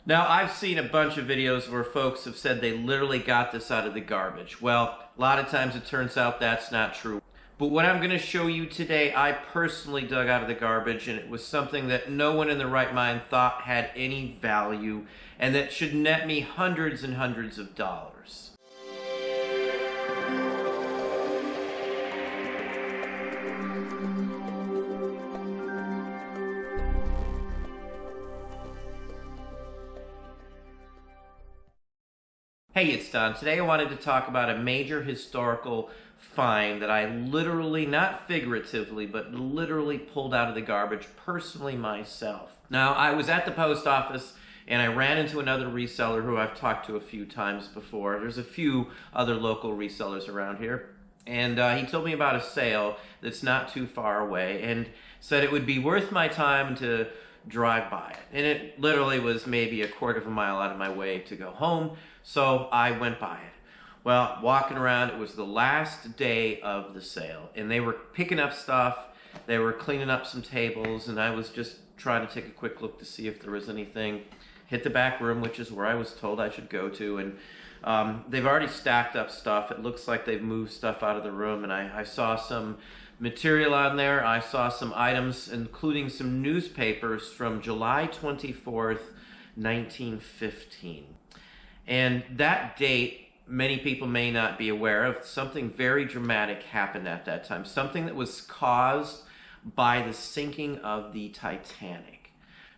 Now, I've seen a bunch of videos where folks have said they literally got this out of the garbage. Well, a lot of times it turns out that's not true. But what I'm going to show you today, I personally dug out of the garbage, and it was something that no one in their right mind thought had any value, and that should net me hundreds and hundreds of dollars. Hey, it's Don. Today I wanted to talk about a major historical find that I literally, not figuratively, but literally pulled out of the garbage personally myself. Now, I was at the post office and I ran into another reseller who I've talked to a few times before. There's a few other local resellers around here. And he told me about a sale that's not too far away and said it would be worth my time to drive by it. And it literally was maybe a quarter of a mile out of my way to go home, so I went by it. Well, walking around, it was the last day of the sale, and they were picking up stuff, they were cleaning up some tables, and I was just trying to take a quick look to see if there was anything. Hit the back room, which is where I was told I should go to, and they've already stacked up stuff. It looks like they've moved stuff out of the room, and I saw some material on there. I saw some items, including some newspapers from July 24th, 1915. And that date, many people may not be aware of. Something very dramatic happened at that time. Something that was caused by the sinking of the Titanic.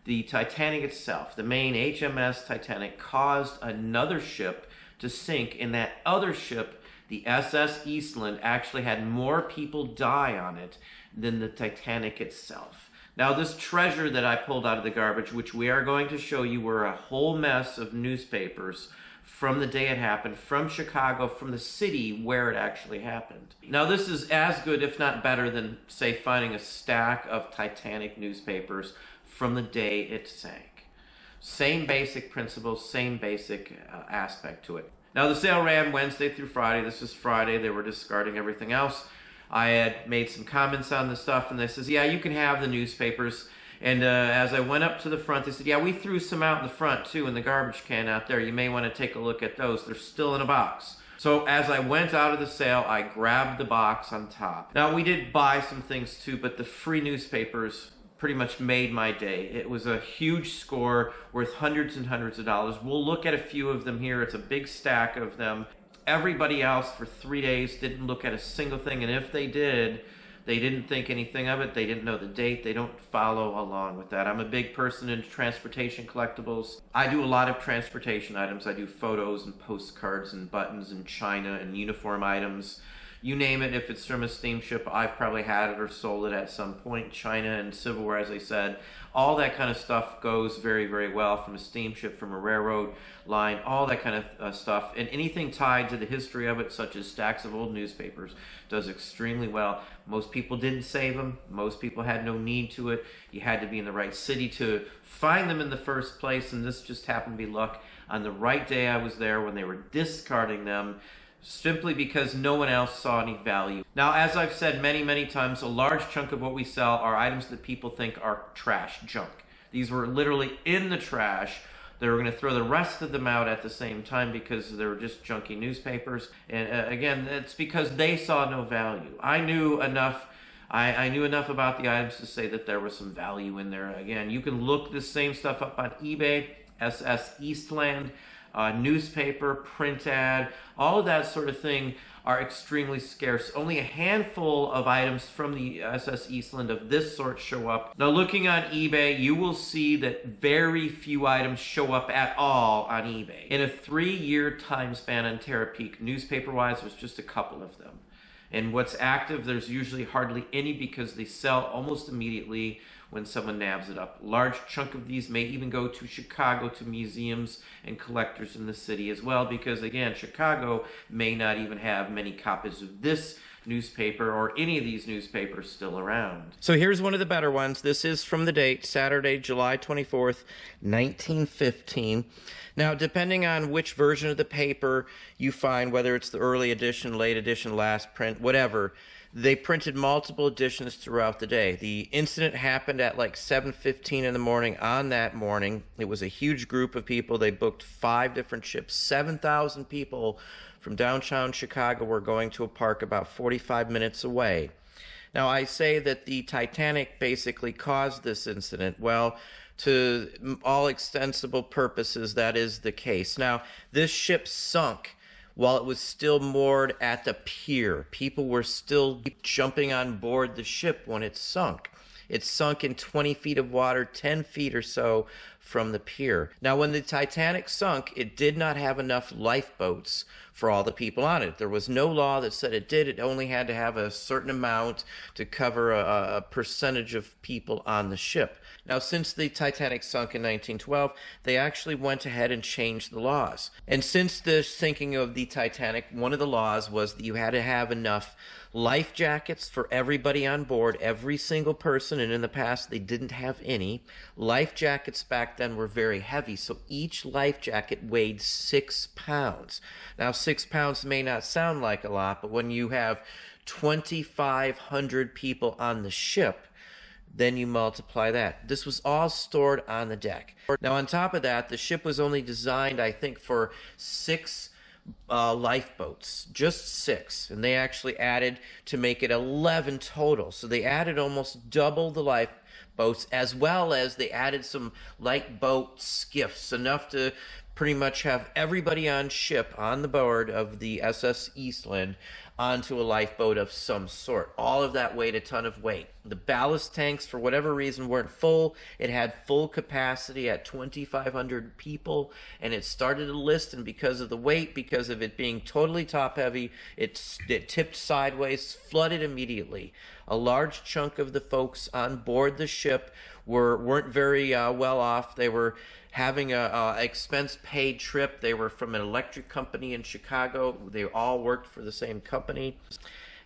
The Titanic itself, the main HMS Titanic, caused another ship to sink, and that other ship, the SS Eastland, actually had more people die on it than the Titanic itself. Now, this treasure that I pulled out of the garbage, which we are going to show you, were a whole mess of newspapers from the day it happened, from Chicago, from the city where it actually happened. Now, this is as good, if not better, than, say, finding a stack of Titanic newspapers from the day it sank. Same basic principles, same basic aspect to it. Now, the sale ran Wednesday through Friday. This is Friday. They were discarding everything else. I had made some comments on the stuff, and they says, yeah, you can have the newspapers. And as I went up to the front, they said, yeah, we threw some out in the front, too, in the garbage can out there. You may want to take a look at those. They're still in a box. So as I went out of the sale, I grabbed the box on top. Now, we did buy some things, too, but the free newspapers pretty much made my day. It was a huge score worth hundreds and hundreds of dollars. We'll look at a few of them here. It's a big stack of them. Everybody else for 3 days didn't look at a single thing, and if they did, they didn't think anything of it. They didn't know the date. They don't follow along with that. I'm a big person in transportation collectibles. I do a lot of transportation items. I do photos and postcards and buttons and china and uniform items. You name it, if it's from a steamship, I've probably had it or sold it at some point. China and silverware, as I said, all that kind of stuff goes very, very well from a steamship, from a railroad line, all that kind of stuff. And anything tied to the history of it, such as stacks of old newspapers, does extremely well. Most people didn't save them. Most people had no need to it. You had to be in the right city to find them in the first place, and this just happened to be luck. On the right day I was there when they were discarding them, simply because no one else saw any value. Now, as I've said many, many times, a large chunk of what we sell are items that people think are trash, junk. These were literally in the trash. They were going to throw the rest of them out at the same time because they were just junky newspapers. And again, it's because they saw no value. I knew enough. I knew enough about the items to say that there was some value in there. Again, you can look this same stuff up on eBay, SS Eastland. Newspaper, print ad, all of that sort of thing are extremely scarce. Only a handful of items from the SS Eastland of this sort show up. Now, looking on eBay, you will see that very few items show up at all on eBay. In a 3-year time span on Terapeak, newspaper-wise, there's just a couple of them. And what's active, there's usually hardly any because they sell almost immediately when someone nabs it up. A large chunk of these may even go to Chicago, to museums and collectors in the city as well, because again, Chicago may not even have many copies of this newspaper or any of these newspapers still around. So here's one of the better ones. This is from the date, Saturday, July 24th, 1915. Now, depending on which version of the paper you find, whether it's the early edition, late edition, last print, whatever, They printed multiple editions throughout the day. The incident happened at like 7:15 in the morning on that morning. It was a huge group of people. They booked 5 different ships. 7,000 people from downtown Chicago were going to a park about 45 minutes away. Now, I say that the Titanic basically caused this incident. Well, to all extensible purposes, that is the case. Now, this ship sunk while it was still moored at the pier. People were still jumping on board the ship when it sunk. It sunk in 20 feet of water, 10 feet or so from the pier. Now, when the Titanic sunk, it did not have enough lifeboats for all the people on it. There was no law that said it did. It only had to have a certain amount to cover a percentage of people on the ship. Now, since the Titanic sunk in 1912, they actually went ahead and changed the laws. And since the sinking of the Titanic, one of the laws was that you had to have enough life jackets for everybody on board, every single person, and in the past they didn't have any. Life jackets back then were very heavy, so each life jacket weighed 6 pounds. Now, 6 pounds may not sound like a lot, but when you have 2,500 people on the ship, then you multiply that. This was all stored on the deck. Now, on top of that, the ship was only designed, I think, for 6 lifeboats, just 6, and they actually added to make it 11 total. So they added almost double the lifeboats, as well as they added some light boat skiffs, enough to pretty much have everybody on ship on the board of the SS Eastland onto a lifeboat of some sort. All of that weighed a ton of weight. The ballast tanks, for whatever reason, weren't full. It had full capacity at 2,500 people, and it started to list, and because of the weight, because of it being totally top heavy, it tipped sideways, flooded immediately. A large chunk of the folks on board the ship weren't very well off. They were having a expense paid trip. They were from an electric company in Chicago. They all worked for the same company,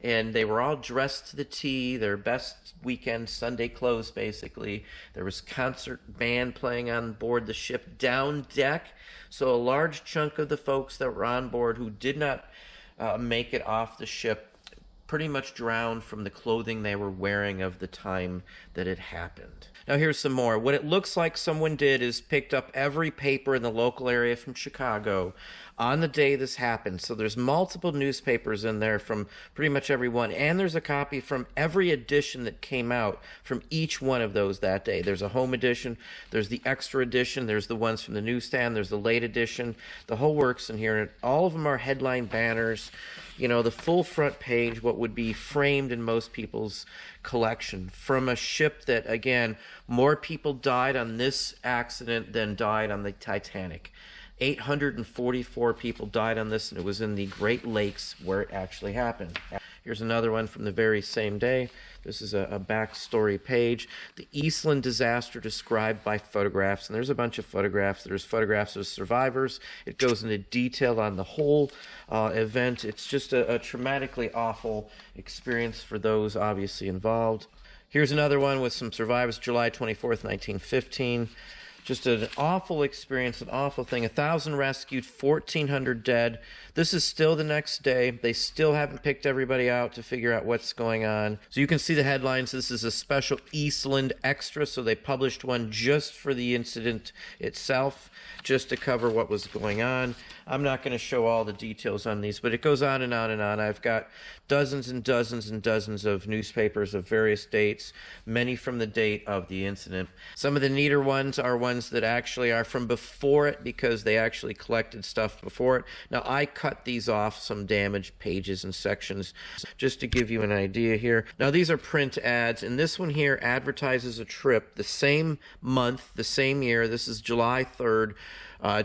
and they were all dressed to the T, their best weekend Sunday clothes basically. There was concert band playing on board the ship down deck. So a large chunk of the folks that were on board who did not make it off the ship pretty much drowned from the clothing they were wearing of the time that it happened. Now here's some more. What it looks like someone did is picked up every paper in the local area from Chicago on the day this happened. So there's multiple newspapers in there from pretty much every one, and there's a copy from every edition that came out from each one of those that day. There's a home edition, there's the extra edition, there's the ones from the newsstand, there's the late edition, the whole works in here, and all of them are headline banners. You know, the full front page, what would be framed in most people's collection, from a ship that, again, more people died on this accident than died on the Titanic. 844 people died on this, and it was in the Great Lakes where it actually happened. Here's another one from the very same day. This is a backstory page. The Eastland disaster described by photographs. And there's a bunch of photographs. There's photographs of survivors. It goes into detail on the whole event. It's just a traumatically awful experience for those obviously involved. Here's another one with some survivors, July 24th, 1915. Just an awful experience, an awful thing. 1,000 rescued, 1,400 dead. This is still the next day. They still haven't picked everybody out to figure out what's going on. So you can see the headlines. This is a special Eastland extra, so they published one just for the incident itself, just to cover what was going on. I'm not going to show all the details on these, but it goes on and on and on. I've got dozens and dozens and dozens of newspapers of various dates, many from the date of the incident. Some of the neater ones are ones that actually are from before it, because they actually collected stuff before it. Now, I cut these off some damaged pages and sections just to give you an idea here. Now, these are print ads, and this one here advertises a trip the same month, the same year. This is July 3rd.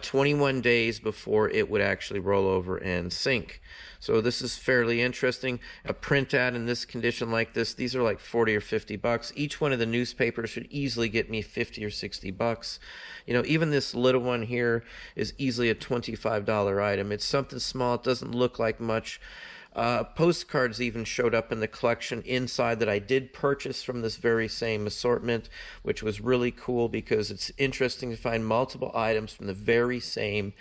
21 days before it would actually roll over and sink. So this is fairly interesting. A print ad in this condition like this, these are like 40 or 50 bucks. Each one of the newspapers should easily get me 50 or 60 bucks. You know, even this little one here is easily a $25 item. It's something small. It doesn't look like much. Postcards even showed up in the collection inside that I did purchase from this very same assortment, which was really cool because it's interesting to find multiple items from the very same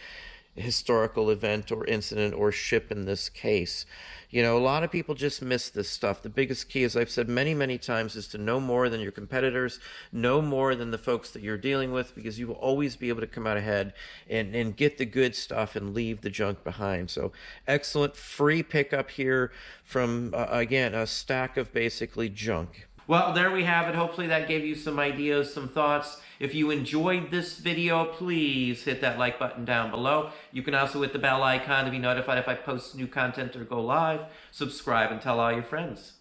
historical event or incident or ship in this case. You know, a lot of people just miss this stuff. The biggest key, as I've said many, many times, is to know more than your competitors, know more than the folks that you're dealing with, because you will always be able to come out ahead and get the good stuff and leave the junk behind. So excellent free pickup here from, again, a stack of basically junk. Well, there we have it. Hopefully that gave you some ideas, some thoughts. If you enjoyed this video, please hit that like button down below. You can also hit the bell icon to be notified if I post new content or go live. Subscribe and tell all your friends.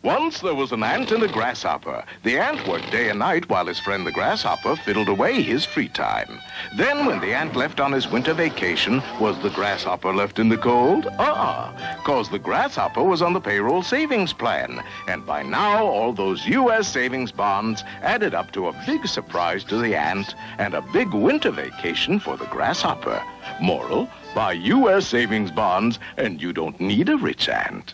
Once there was an ant and a grasshopper. The ant worked day and night while his friend the grasshopper fiddled away his free time. Then when the ant left on his winter vacation, was the grasshopper left in the cold? 'Cause the grasshopper was on the payroll savings plan. And by now, all those U.S. savings bonds added up to a big surprise to the ant and a big winter vacation for the grasshopper. Moral, buy U.S. savings bonds and you don't need a rich ant.